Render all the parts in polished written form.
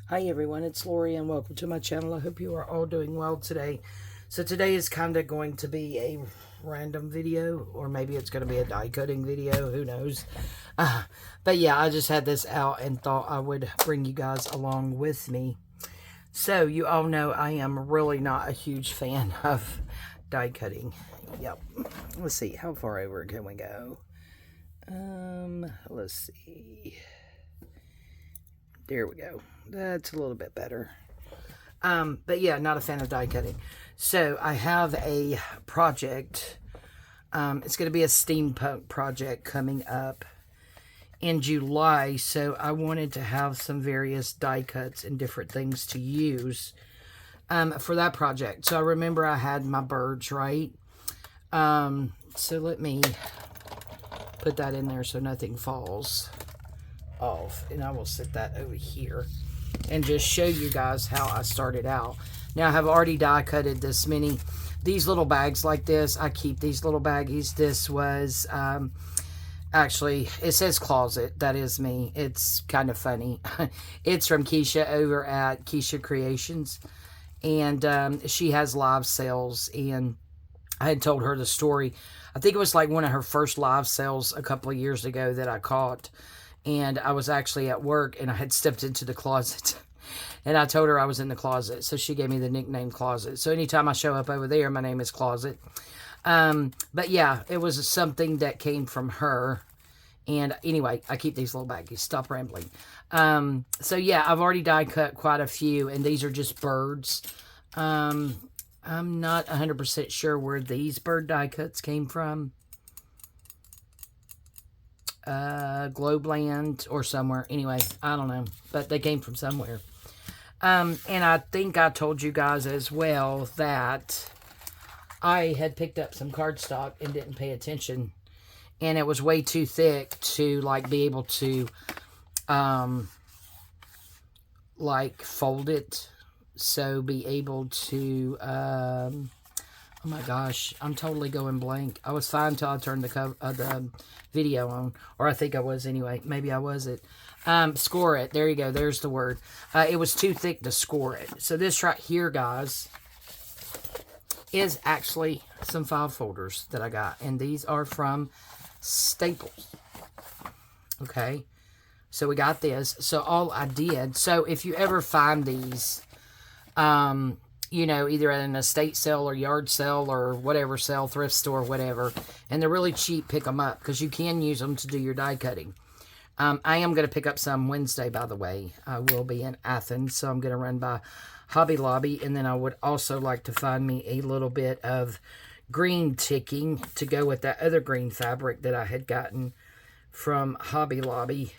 Hi everyone, it's Lorie and welcome to my channel. I hope you are all doing well today. So today is kind of going to be a random video, or maybe it's going to be a die cutting video, who knows. But yeah, I just had this out and thought I would bring you guys along with me. So you all know I am really not a huge fan of die cutting. Yep. Let's see, how far over can we go? Let's see. There we go. That's a little bit better. But yeah, not a fan of die cutting. So I have a project. It's going to be a steampunk project coming up in July. So I wanted to have some various die cuts and different things to use for that project. So I remember I had my birds, right? So let me put that in there so nothing falls off, and I will set that over here and just show you guys how I started out. Now I have already die cutted these little bags like this. I keep these little baggies. This was actually, it says closet. That is me. It's kind of funny. It's from Keisha over at Keisha Creations, and she has live sales, and I had told her the story. I think it was like one of her first live sales a couple of years ago that I caught. And I was actually at work, and I had stepped into the closet. And I told her I was in the closet. So she gave me the nickname Closet. So anytime I show up over there, my name is Closet. But yeah, it was something that came from her. And anyway, I keep these little baggies. Stop rambling. So yeah, I've already die cut quite a few. And these are just birds. I'm not 100% sure where these bird die cuts came from. Globeland or somewhere. Anyway, I don't know, but they came from somewhere. And I think I told you guys as well that I had picked up some cardstock and didn't pay attention, and it was way too thick to like be able to like fold it, so be able to oh my gosh, I'm totally going blank. I was fine until I turned the video on. Or I think I was anyway. Maybe I wasn't. Score it. There you go. There's the word. It was too thick to score it. So this right here, guys, is actually some file folders that I got. And these are from Staples. Okay. So we got this. So all I did. So if you ever find these, you know, either at an estate sale or yard sale or whatever sale, thrift store, whatever, and they're really cheap, pick them up, because you can use them to do your die cutting. I am going to pick up some Wednesday, by the way. I will be in Athens, so I'm going to run by Hobby Lobby, and then I would also like to find me a little bit of green ticking to go with that other green fabric that I had gotten from Hobby Lobby.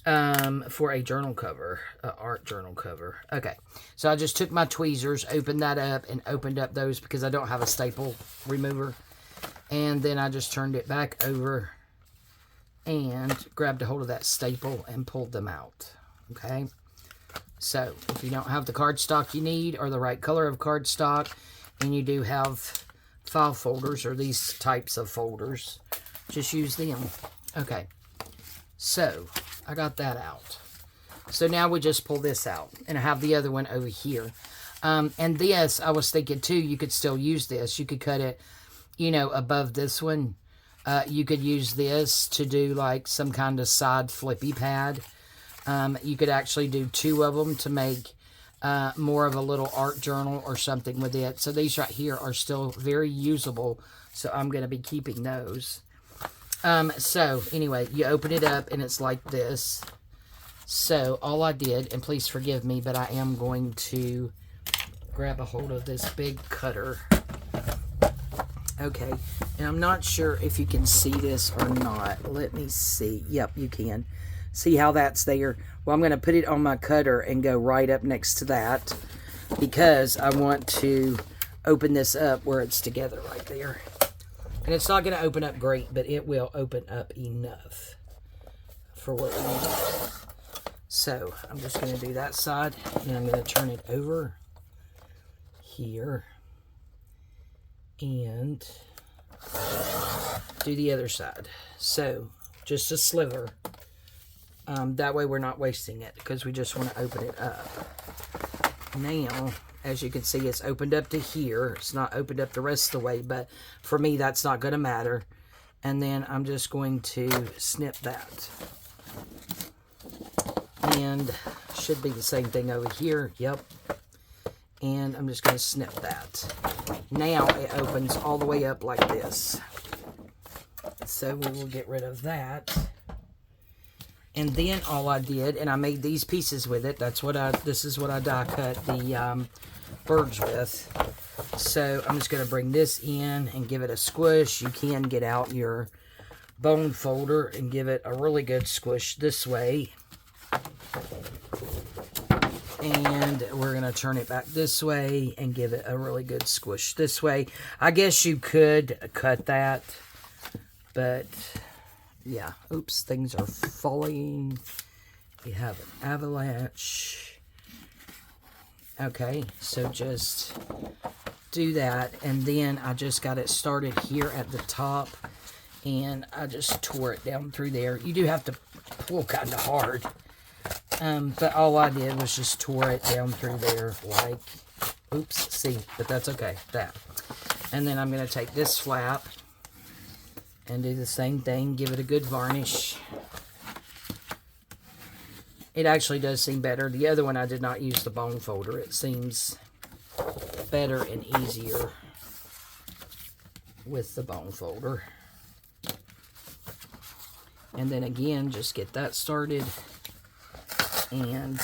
For a journal cover, art journal cover. Okay, so I just took my tweezers, opened that up, and opened up those because I don't have a staple remover. And then I just turned it back over and grabbed a hold of that staple and pulled them out. Okay, so if you don't have the cardstock you need or the right color of cardstock, and you do have file folders or these types of folders, just use them. Okay, so I got that out. So now we just pull this out. And I have the other one over here. And this, I was thinking too, you could still use this. You could cut it, you know, above this one. You could use this to do like some kind of side flippy pad. You could actually do two of them to make more of a little art journal or something with it. So these right here are still very usable. So I'm going to be keeping those. So anyway, you open it up and it's like this. So all I did, and please forgive me, but I am going to grab a hold of this big cutter. Okay, and I'm not sure if you can see this or not. Let me see. Yep, you can. See how that's there? Well, I'm going to put it on my cutter and go right up next to that, because I want to open this up where it's together right there. And it's not going to open up great, but it will open up enough for what we need. So I'm just going to do that side, and I'm going to turn it over here and do the other side. So just a sliver That way we're not wasting it because we just want to open it up. Now, as you can see, it's opened up to here. It's not opened up the rest of the way, but for me, that's not going to matter. And then I'm just going to snip that. And should be the same thing over here. Yep. And I'm just going to snip that. Now it opens all the way up like this. So we will get rid of that. And then all I did, and I made these pieces with it. This is what I die cut the birds with. So I'm just going to bring this in and give it a squish. You can get out your bone folder and give it a really good squish this way. And we're going to turn it back this way and give it a really good squish this way. I guess you could cut that, but yeah. Oops, things are falling. We have an avalanche. Okay, so just do that. And then I just got it started here at the top. And I just tore it down through there. You do have to pull kind of hard. But all I did was just tore it down through there like, oops, see, but that's okay, that. And then I'm going to take this flap and do the same thing, give it a good varnish. It actually does seem better. The other one, I did not use the bone folder. It seems better and easier with the bone folder. And then again, just get that started. And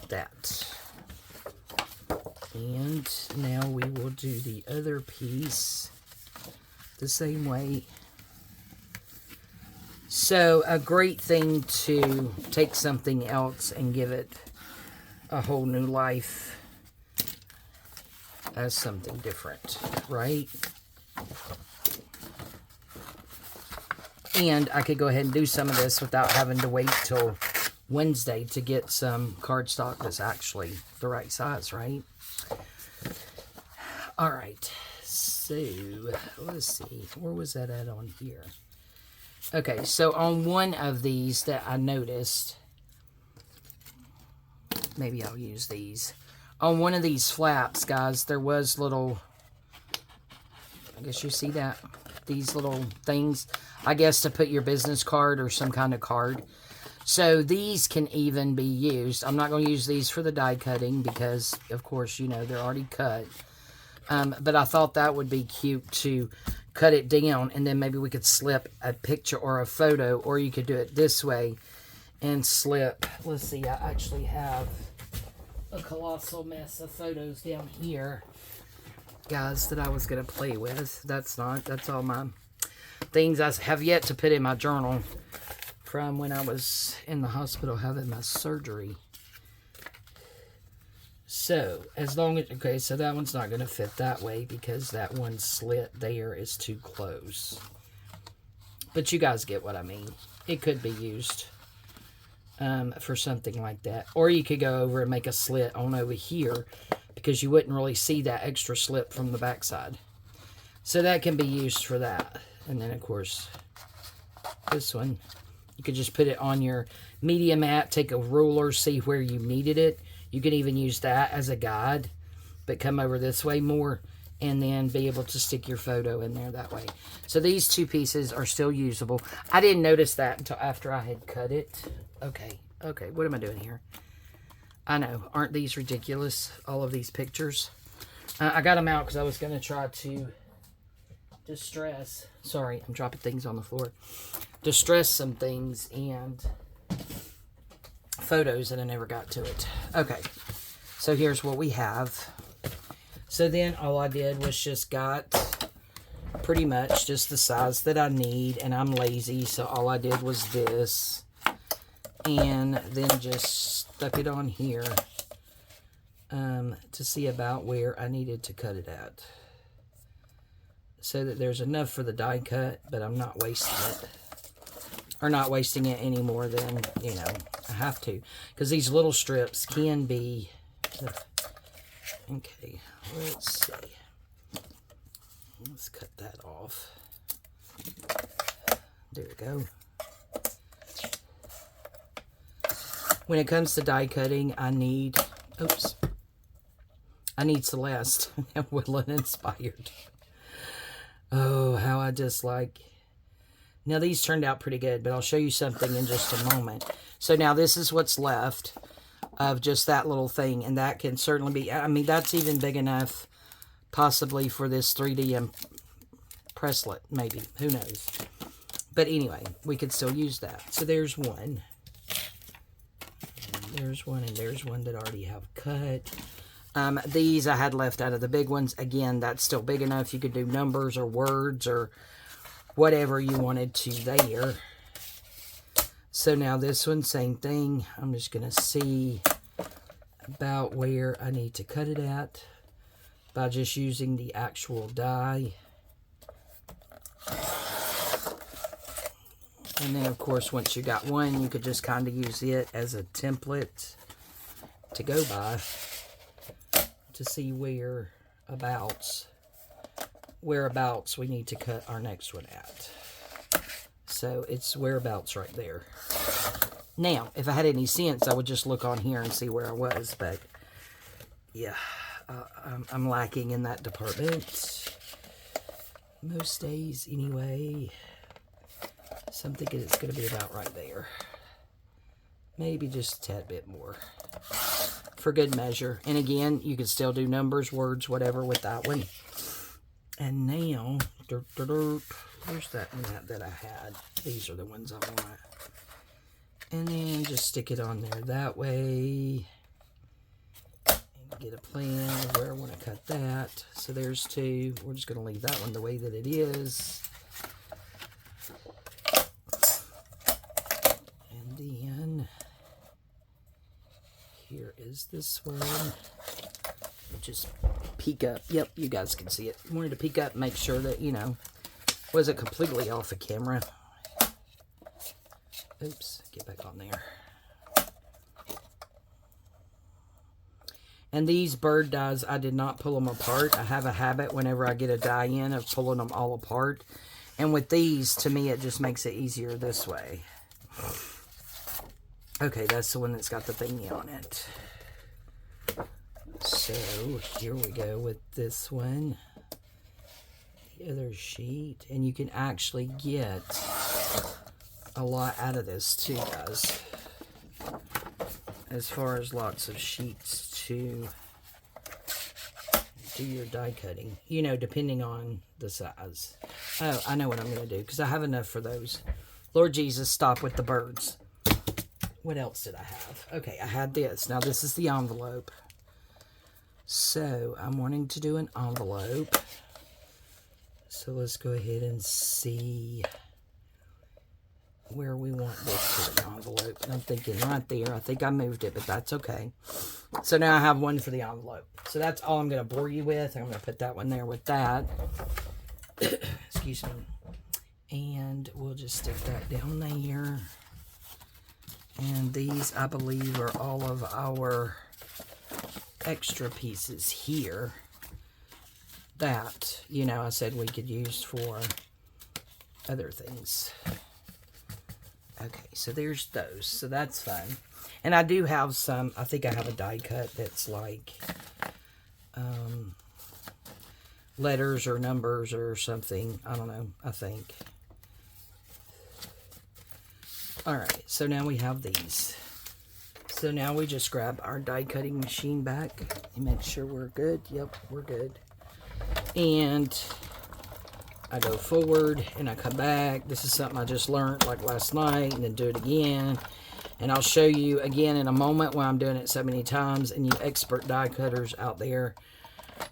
that. And now we will do the other piece the same way. So a great thing to take something else and give it a whole new life as something different, right? And I could go ahead and do some of this without having to wait till Wednesday to get some cardstock that's actually the right size, right? All right, so let's see. Where was that at on here? Okay, so on one of these that I noticed, maybe I'll use these. On one of these flaps, guys, there was little, I guess you see that? These little things, I guess, to put your business card or some kind of card. So these can even be used. I'm not going to use these for the die cutting because, of course, you know, they're already cut. But I thought that would be cute to cut it down, and then maybe we could slip a picture or a photo, or you could do it this way and slip. Let's see, I actually have a colossal mess of photos down here, guys, that I was going to play with. That's all my things I have yet to put in my journal from when I was in the hospital having my surgery. So, as long as, okay, so that one's not going to fit that way because that one slit there is too close. But you guys get what I mean. It could be used for something like that. Or you could go over and make a slit on over here because you wouldn't really see that extra slip from the backside. So that can be used for that. And then, of course, this one, you could just put it on your media mat, take a ruler, see where you needed it. You could even use that as a guide, but come over this way more, and then be able to stick your photo in there that way. So these two pieces are still usable. I didn't notice that until after I had cut it. Okay, what am I doing here? I know, aren't these ridiculous, all of these pictures? I got them out because I was going to try to distress. Sorry, I'm dropping things on the floor. Distress some things and photos, and I never got to it. Okay, so here's what we have. So then all I did was just got pretty much just the size that I need, and I'm lazy, so all I did was this, and then just stuck it on here to see about where I needed to cut it at, so that there's enough for the die cut, but I'm not wasting it. Or not wasting it any more than, you know, I have to. Because these little strips can be... Okay, let's see. Let's cut that off. There we go. When it comes to die cutting, I need Celeste and Woodland inspired. Oh, how I dislike. Now these turned out pretty good, but I'll show you something in just a moment. So now this is what's left of just that little thing, and that can certainly be, I mean, that's even big enough possibly for this 3D presslet, maybe. Who knows? But anyway, we could still use that. So there's one. There's one, and there's one that I already have cut. These I had left out of the big ones. Again, that's still big enough. You could do numbers or words or whatever you wanted to there. So now this one, same thing. I'm just going to see about where I need to cut it at by just using the actual die. And then, of course, once you got one, you could just kind of use it as a template to go by to see whereabouts we need to cut our next one at. So it's whereabouts right there. Now, if I had any sense, I would just look on here and see where I was. But yeah, I'm lacking in that department most days anyway. So I'm thinking it's going to be about right there. Maybe just a tad bit more for good measure. And again, you can still do numbers, words, whatever with that one. And now, where's that one that I had? These are the ones I want. And then just stick it on there that way. And get a plan of where I want to cut that. So there's two. We're just going to leave that one the way that it is. And then here is this one. Just peek up. Yep, you guys can see it. I wanted to peek up and make sure that, you know, wasn't completely off of camera. Oops, get back on there. And these bird dies, I did not pull them apart. I have a habit whenever I get a die in of pulling them all apart. And with these, to me, it just makes it easier this way. Okay, that's the one that's got the thingy on it. So, here we go with this one. The other sheet. And you can actually get a lot out of this too, guys. As far as lots of sheets to do your die cutting. You know, depending on the size. Oh, I know what I'm going to do, because I have enough for those. Lord Jesus, stop with the birds. What else did I have? Okay, I had this. Now, this is the envelope. So, I'm wanting to do an envelope. So, let's go ahead and see where we want this for the envelope. And I'm thinking right there. I think I moved it, but that's okay. So, now I have one for the envelope. So, that's all I'm going to bore you with. I'm going to put that one there with that. Excuse me. And we'll just stick that down there. And these, I believe, are all of our extra pieces here that, you know, I said we could use for other things. Okay, so there's those. So that's fun. And I do have some, I think I have a die cut that's like letters or numbers or something. I don't know, I think. Alright, so now we have these. So now we just grab our die cutting machine back and make sure we're good. Yep, we're good. And I go forward and I come back. This is something I just learned like last night, and then do it again. And I'll show you again in a moment why I'm doing it so many times. And you expert die cutters out there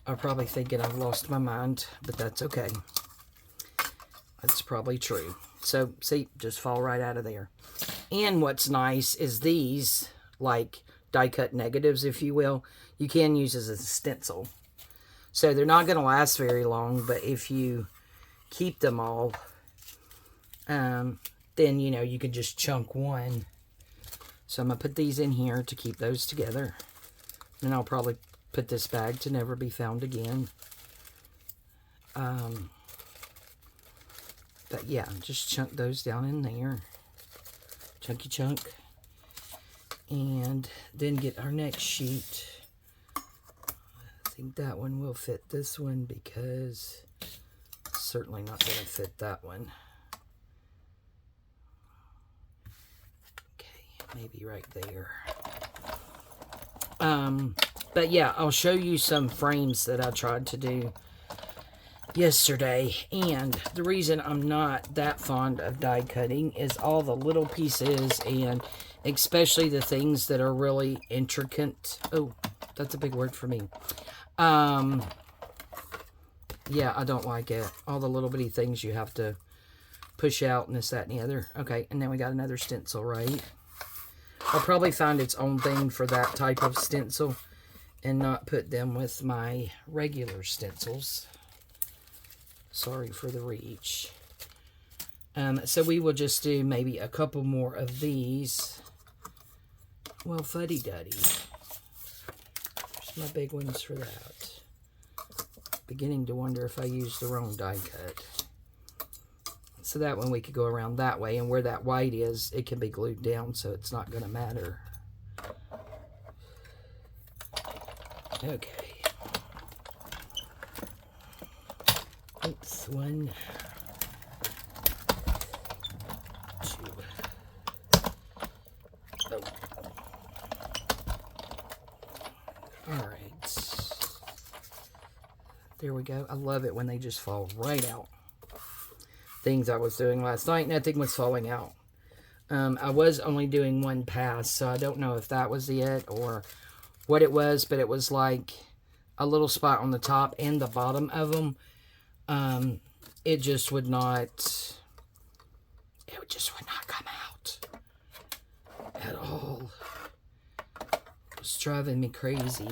are probably thinking I've lost my mind, but that's okay. That's probably true. So, see, just fall right out of there. And what's nice is these, like die cut negatives, if you will, you can use as a stencil. So they're not going to last very long, but if you keep them all, then, you know, you could just chunk one. So I'm going to put these in here to keep those together. And I'll probably put this bag to never be found again. But yeah, just chunk those down in there. Chunky chunk. And then get our next sheet. I think that one will fit this one because it's certainly not going to fit that one. Okay, maybe right there. But yeah, I'll show you some frames that I tried to do yesterday, and the reason I'm not that fond of die cutting is all the little pieces, and especially the things that are really intricate. Oh, that's a big word for me. Yeah, I don't like it. All the little bitty things you have to push out and this, that, and the other. Okay, and then we got another stencil, right? I'll probably find its own thing for that type of stencil and not put them with my regular stencils. Sorry for the reach. So we will just do maybe a couple more of these. Well, fuddy-duddy. There's my big ones for that. Beginning to wonder if I used the wrong die cut. So that one we could go around that way, and where that white is, it can be glued down, so it's not going to matter. Okay. Oops, 1, 2. Oh. Alright. There we go. I love it when they just fall right out. Things I was doing last night, nothing was falling out. I was only doing one pass, so I don't know if that was it or what it was, but it was like a little spot on the top and the bottom of them. It just would not come out at all. It was driving me crazy.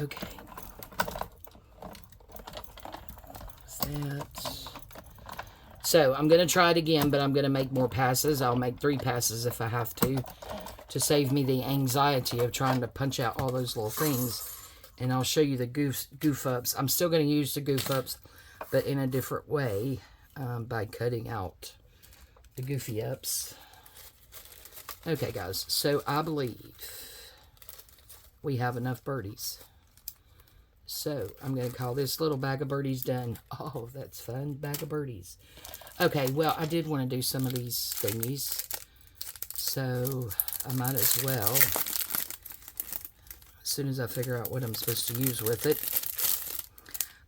Okay. That. So I'm going to try it again, but I'm going to make more passes. I'll make 3 passes if I have to save me the anxiety of trying to punch out all those little things. And I'll show you the goof ups. I'm still going to use the goof ups, but in a different way, by cutting out the goofy ups. Okay, guys, so I believe we have enough birdies. So, I'm going to call this little bag of birdies done. Oh, that's fun. Bag of birdies. Okay, well, I did want to do some of these thingies. So, I might as well. As soon as I figure out what I'm supposed to use with it.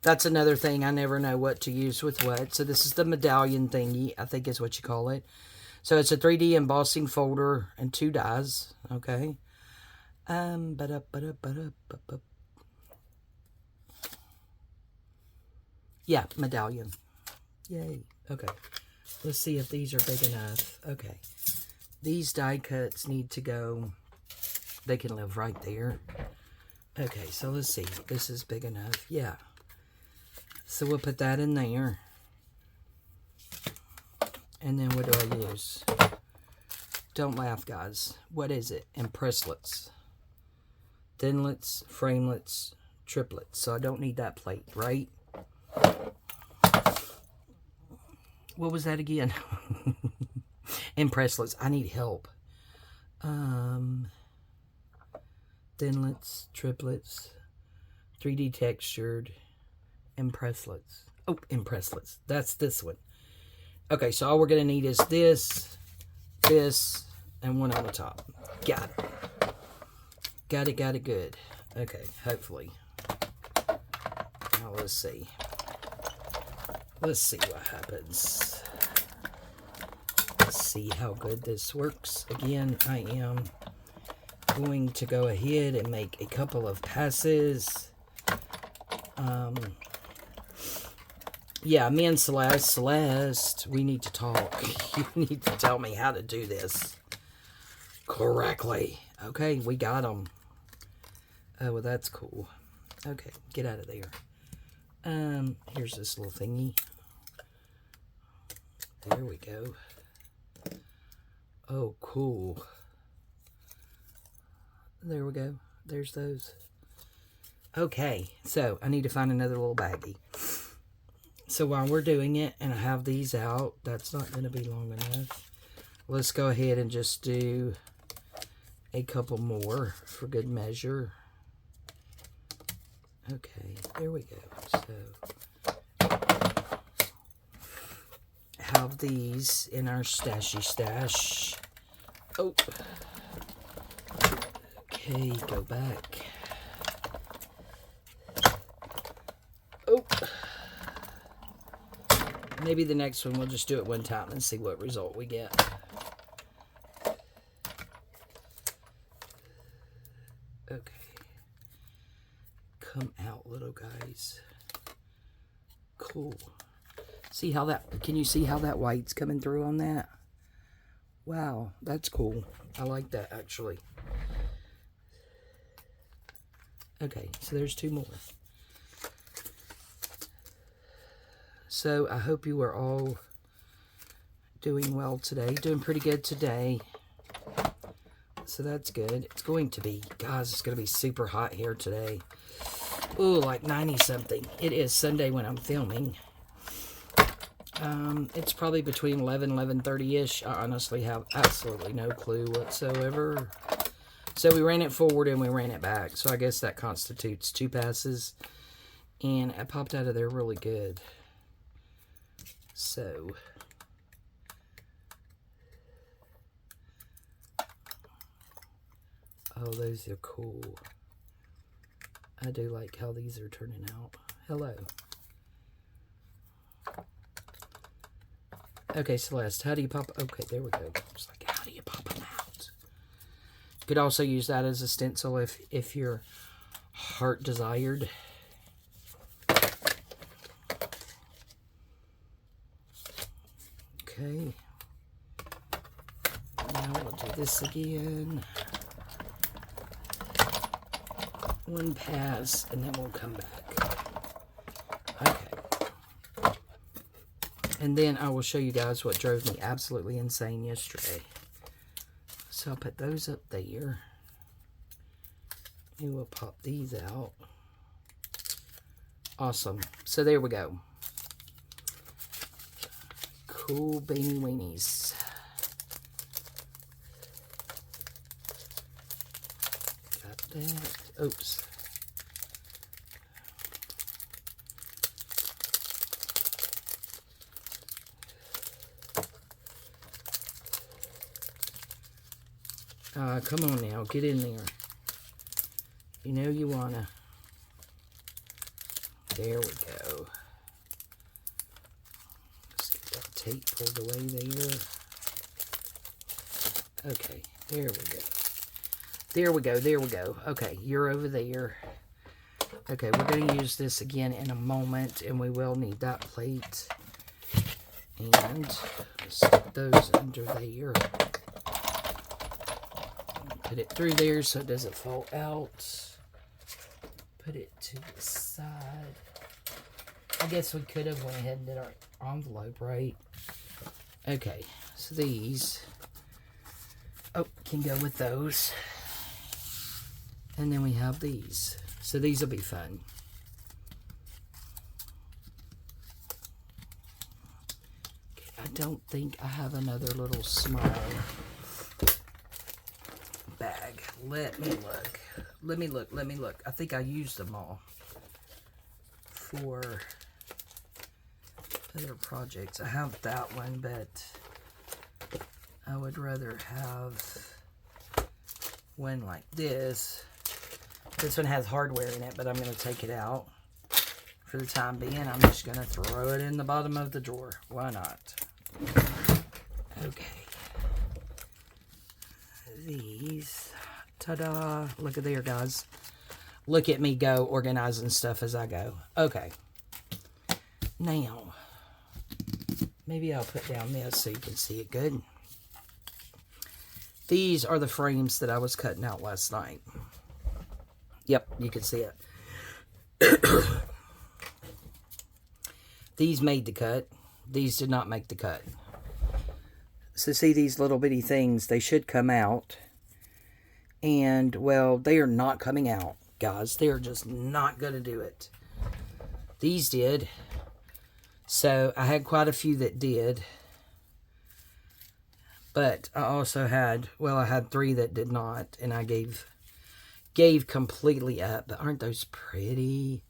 That's another thing. I never know what to use with what. So, this is the medallion thingy, I think is what you call it. So, it's a 3D embossing folder and 2 dies. Okay. Yeah, medallion. Yay. Okay. Let's see if these are big enough. Okay. These die cuts need to go. They can live right there. Okay, so let's see. This is big enough. Yeah. So we'll put that in there. And then what do I use? Don't laugh, guys. What is it? Impresslets. Thinlets, framelets, triplets. So I don't need that plate, right? What was that again? Impresslets. I need help. Thinlets, triplets, 3D textured, impresslets. Oh, impresslets. That's this one. Okay, so all we're going to need is this, this, and one on the top. Got it. Got it good. Okay, hopefully. Now let's see. Let's see what happens. Let's see how good this works. Again, I am going to go ahead and make a couple of passes. Yeah, me and Celeste, we need to talk. You need to tell me how to do this correctly. Okay, we got them. Oh, well, that's cool. Okay, get out of there. Here's this little thingy. There we go. Oh, cool. There we go. There's those. Okay, so I need to find another little baggie. So while we're doing it, and I have these out, that's not going to be long enough. Let's go ahead and just do a couple more for good measure. Okay, there we go. So, have these in our stashy stash. Oh. Okay, go back. Oh. Maybe the next one we'll just do it one time and see what result we get. Okay. Come out, little guys. Cool. See how that, can you see how that white's coming through on that? Wow, that's cool. I like that, actually. Okay, so there's two more. So I hope you are all doing well today. Doing pretty good today. So that's good. It's going to be, guys, it's going to be super hot here today. Ooh, like 90 something. It is Sunday when I'm filming. It's probably between 11 and 11:30-ish. I honestly have absolutely no clue whatsoever. So we ran it forward and we ran it back. So I guess that constitutes 2 passes. And I popped out of there really good. So, oh, those are cool. I do like how these are turning out. Hello. Okay, Celeste, how do you pop? Okay, there we go. It's like, how do you pop them out? You could also use that as a stencil if your heart desired. Okay. Now we'll do this again. One pass, and then we'll come back. Okay. And then I will show you guys what drove me absolutely insane yesterday. So I'll put those up there. And we'll pop these out. Awesome. So there we go. Cool beanie weenies. Got that. Oops. Come on now, get in there. You know you wanna. There we go. Let's get that tape pulled away there. Okay, there we go. There we go, there we go. Okay, you're over there. Okay, we're going to use this again in a moment, and we will need that plate. And stick those under there. Put it through there so it doesn't fall out. Put it to the side. I guess we could have went ahead and did our envelope, right? Okay, so these can go with those. And then we have these. So these will be fun. Okay, I don't think I have another little small bag. Let me look. Let me look. Let me look. I think I used them all for other projects. I have that one, but I would rather have one like this. This one has hardware in it, but I'm going to take it out for the time being. I'm just going to throw it in the bottom of the drawer. Why not? Okay. These. Ta-da. Look at there, guys. Look at me go organizing stuff as I go. Okay. Now, maybe I'll put down this so you can see it good. These are the frames that I was cutting out last night. Yep, you can see it. These made the cut. These did not make the cut. So see these little bitty things, they should come out. And, well, they are not coming out, guys. They are just not going to do it. These did. So I had quite a few that did. But I also had, well, I had 3 that did not. And I gave completely up. But aren't those pretty?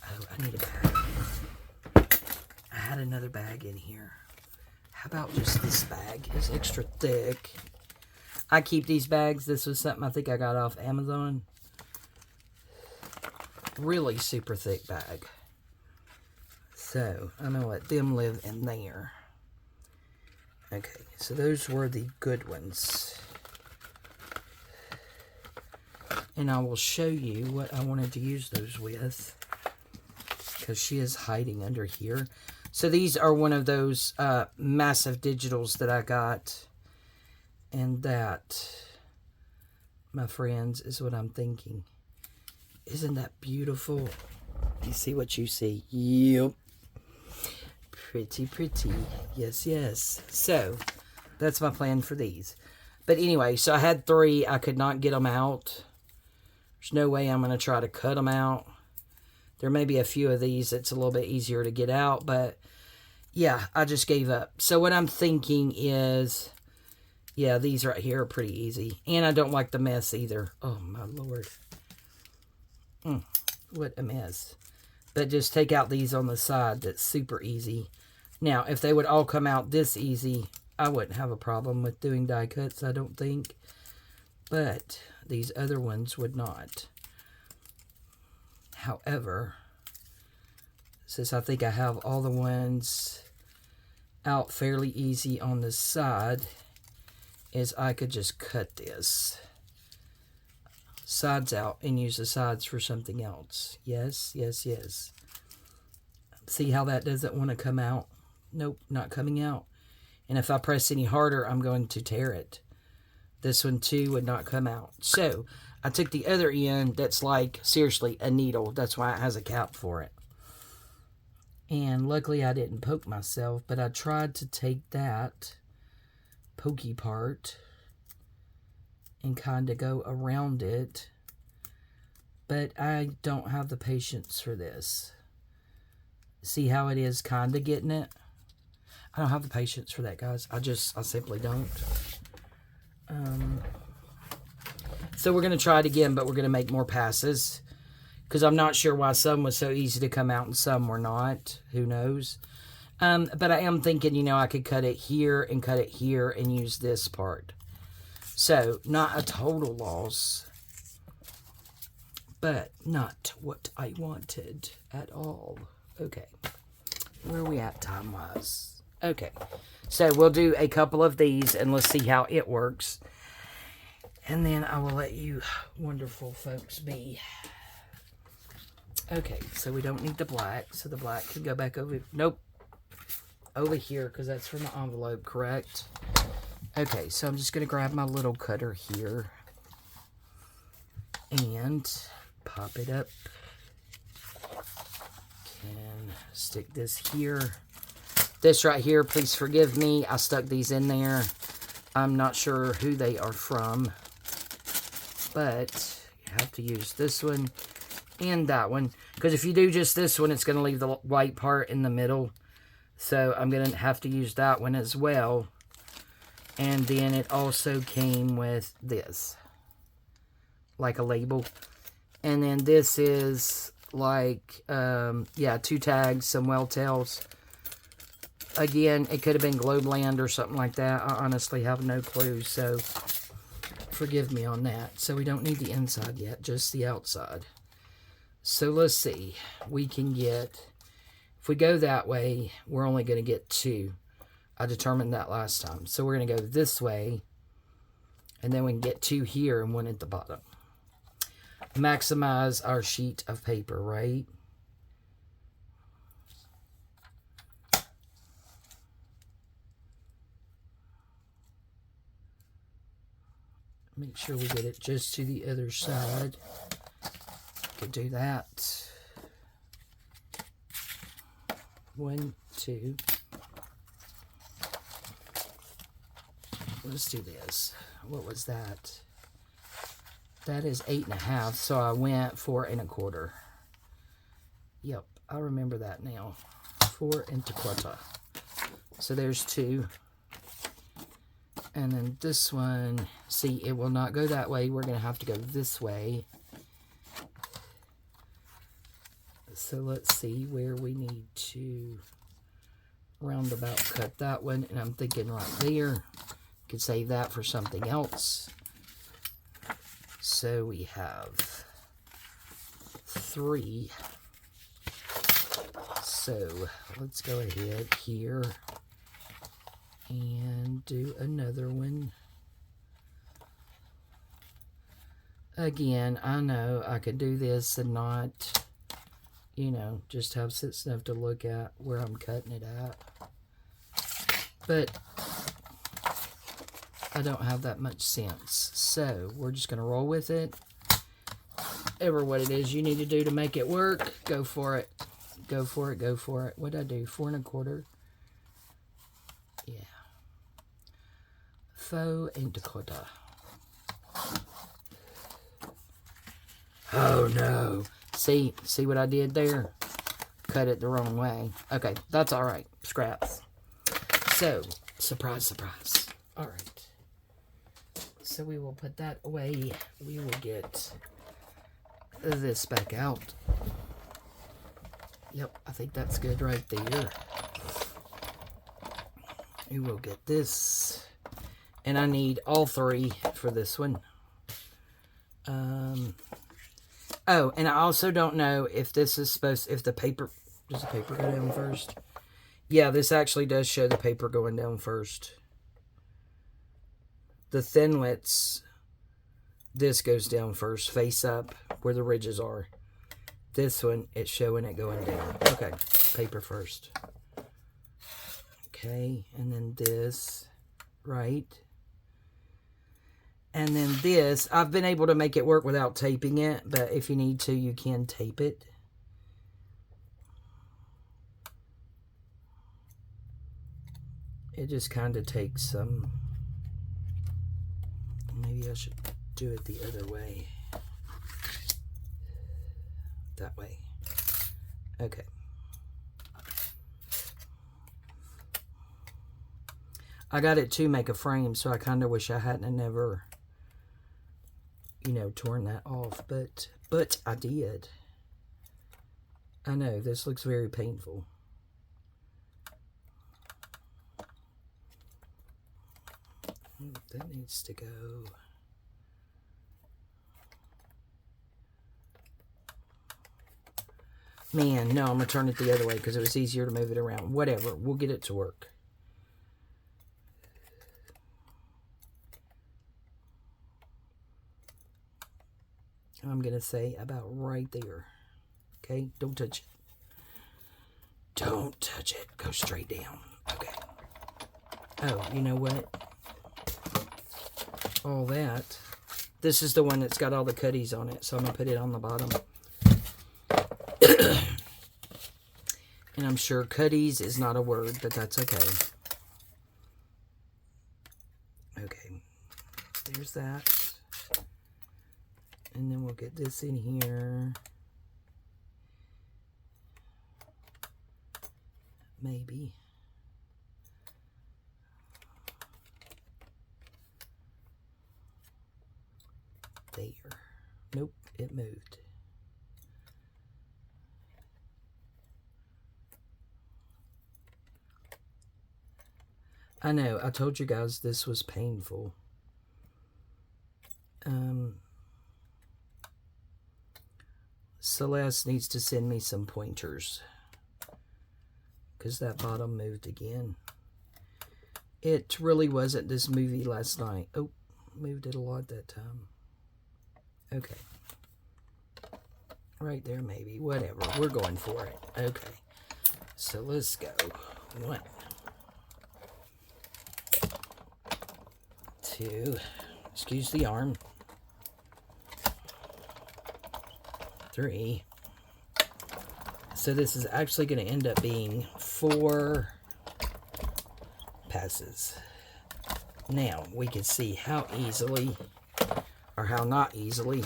Oh, I need a bag. I had another bag in here. How about just this bag? It's extra thick. I keep these bags. This was something I think I got off Amazon. Really super thick bag. So, I'm going to let them live in there. Okay, so those were the good ones. And I will show you what I wanted to use those with. Because she is hiding under here. So these are one of those massive digitals that I got. And that, my friends, is what I'm thinking. Isn't that beautiful? You see what you see? Yep. Pretty, pretty. Yes, yes. So, that's my plan for these. But anyway, so I had 3. I could not get them out. There's no way I'm going to try to cut them out. There may be a few of these that's a little bit easier to get out. But, yeah, I just gave up. So, what I'm thinking is, yeah, these right here are pretty easy. And I don't like the mess either. Oh, my Lord. What a mess. But just take out these on the side. That's super easy. Now, if they would all come out this easy, I wouldn't have a problem with doing die cuts, I don't think. But these other ones would not. However, since I think I have all the ones out fairly easy on this side, is I could just cut this sides out and use the sides for something else. Yes, yes, yes. See how that doesn't want to come out? Nope, not coming out. And if I press any harder, I'm going to tear it. This one too would not come out. So I took the other end that's like, seriously, a needle. That's why it has a cap for it. And luckily I didn't poke myself, but I tried to take that pokey part and kind of go around it. But I don't have the patience for this. See how it is kind of getting it? I don't have the patience for that, guys. I simply don't. So we're going to try it again, but we're going to make more passes. Because I'm not sure why some was so easy to come out and some were not. Who knows? But I am thinking, you know, I could cut it here and use this part. So, not a total loss. But not what I wanted at all. Okay. Where are we at time-wise? Okay. So, we'll do a couple of these and let's see how it works. And then I will let you wonderful folks be. Okay, so we don't need the black. So the black can go back over. Nope. Over here, because that's from the envelope, correct? Okay, so I'm just going to grab my little cutter here. And pop it up. And stick this here. This right here, please forgive me. I stuck these in there. I'm not sure who they are from. But you have to use this one and that one. Because if you do just this one, it's going to leave the white part in the middle. So I'm going to have to use that one as well. And then it also came with this. Like a label. And then this is like, yeah, 2 tags, some well tails. Again, it could have been Globeland or something like that. I honestly have no clue. So forgive me on that. So we don't need the inside yet, just the outside. So let's see. We can get, if we go that way, we're only going to get 2. I determined that last time. So we're going to go this way. And then we can get 2 here and 1 at the bottom. Maximize our sheet of paper, right? Make sure we get it just to the other side. Could do that. 1, 2. Let's do this. What was that? That is 8.5, so I went 4 1/4. Yep, I remember that now. 4 and a quarter. So there's 2. And then this one, see, it will not go that way. We're going to have to go this way. So let's see where we need to roundabout cut that one. And I'm thinking right there. Could save that for something else. So we have 3. So let's go ahead here and do another one. Again, I know I could do this and not, you know, just have sense enough to look at where I'm cutting it at. But I don't have that much sense. So we're just going to roll with it. Ever what it is you need to do to make it work, go for it. Go for it, go for it. What'd I do? 4 and a quarter? Yeah. 4 and a quarter. Oh no. See what I did there? Cut it the wrong way. Okay, that's all right. Scraps. So, surprise, surprise. All right. So we will put that away. We will get this back out. Yep, I think that's good right there. We will get this. And I need all 3 for this one. Oh, and I also don't know if this is supposed, if the paper, does the paper go down first? Yeah, this actually does show the paper going down first. The thinlets, this goes down first, face up, where the ridges are. This one, it's showing it going down. Okay, paper first. Okay, and then this, right? And then this, I've been able to make it work without taping it, but if you need to, you can tape it. It just kind of takes some, maybe I should do it the other way. That way. Okay. I got it to make a frame, so I kind of wish I hadn't never, you know, torn that off, but I did. I know, this looks very painful. That needs to go. Man, no, I'm going to turn it the other way because it was easier to move it around. Whatever, we'll get it to work. I'm going to say about right there. Okay, don't touch it. Don't touch it. Go straight down. Okay. Oh, you know what? All that. This is the one that's got all the cutties on it, so I'm going to put it on the bottom. And I'm sure cutties is not a word, but that's okay. Okay. There's that. And then we'll get this in here. Maybe. There. Nope, it moved. I know, I told you guys this was painful. Celeste needs to send me some pointers. Because that bottom moved again. It really wasn't this movie last night. Oh, moved it a lot that time. Okay. Right there maybe. Whatever. We're going for it. Okay. So let's go. 1, 2. Excuse the arm. 3. So this is actually going to end up being 4 passes. Now we can see how easily, or how not easily,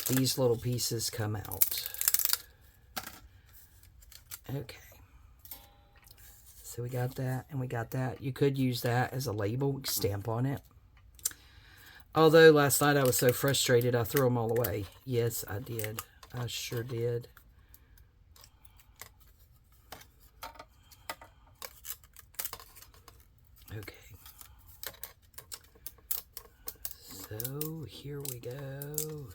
these little pieces come out. Okay. So we got that, and we got that. You could use that as a label, stamp on it. Although last night I was so frustrated, I threw them all away. Yes, I did. I sure did. Okay. So here we go.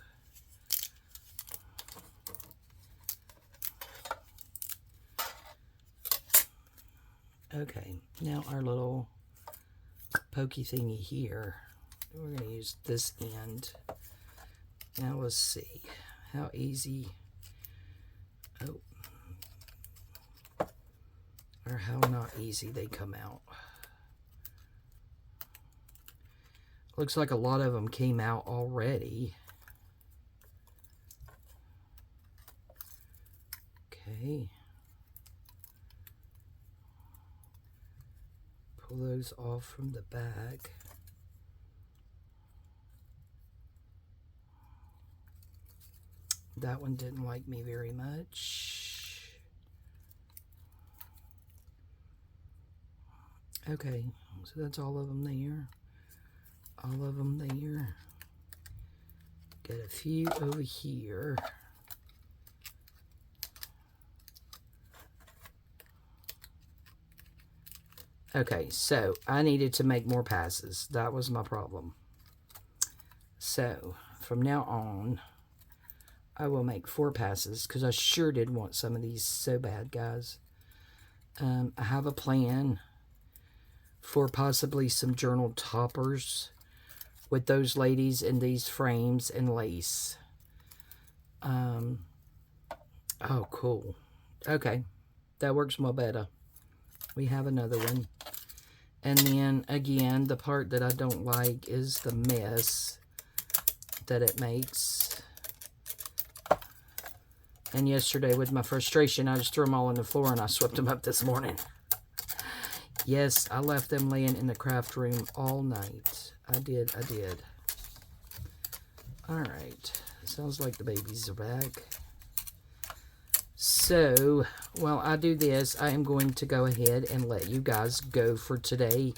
Okay, now our little pokey thingy here. We're going to use this end. Now let's see how easy, or how not easy they come out. Looks like a lot of them came out already. Okay. Pull those off from the back. That one didn't like me very much. Okay, so that's all of them there. All of them there. Got a few over here. Okay, so I needed to make more passes. That was my problem. So from now on, I will make 4 passes because I sure did want some of these so bad, guys. I have a plan for possibly some journal toppers with those ladies in these frames and lace. Oh, cool. Okay, that works more better. We have another one. And then, again, the part that I don't like is the mess that it makes. And yesterday, with my frustration, I just threw them all on the floor and I swept them up this morning. Yes, I left them laying in the craft room all night. I did. Alright. Sounds like the babies are back. So, while I do this, I am going to go ahead and let you guys go for today.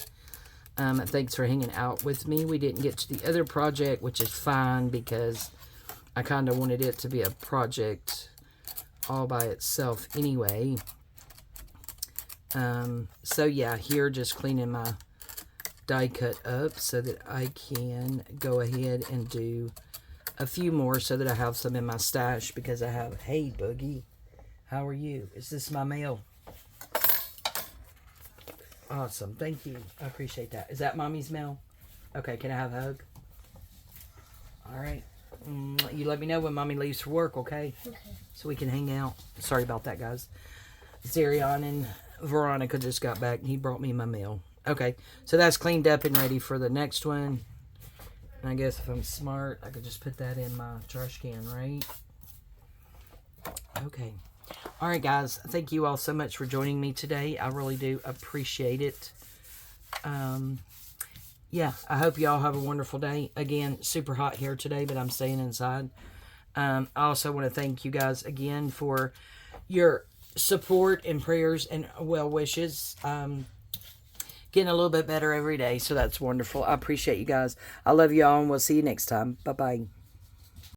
Thanks for hanging out with me. We didn't get to the other project, which is fine because I kind of wanted it to be a project all by itself anyway. So yeah, here just cleaning my die cut up so that I can go ahead and do a few more so that I have some in my stash because I have, hey Boogie, how are you? Is this my mail? Awesome, thank you. I appreciate that. Is that Mommy's mail? Okay, can I have a hug? Alright. You let me know when Mommy leaves for work, okay? Okay. So we can hang out. Sorry about that, guys. Zarion and Veronica just got back and he brought me my mail. Okay, so that's cleaned up and ready for the next one. And I guess if I'm smart, I could just put that in my trash can, right? Okay. Alright, guys. Thank you all so much for joining me today. I really do appreciate it. Yeah, I hope you all have a wonderful day. Again, super hot here today, but I'm staying inside. I also want to thank you guys again for your support and prayers and well wishes. Getting a little bit better every day, so that's wonderful. I appreciate you guys. I love you all, and we'll see you next time. Bye-bye.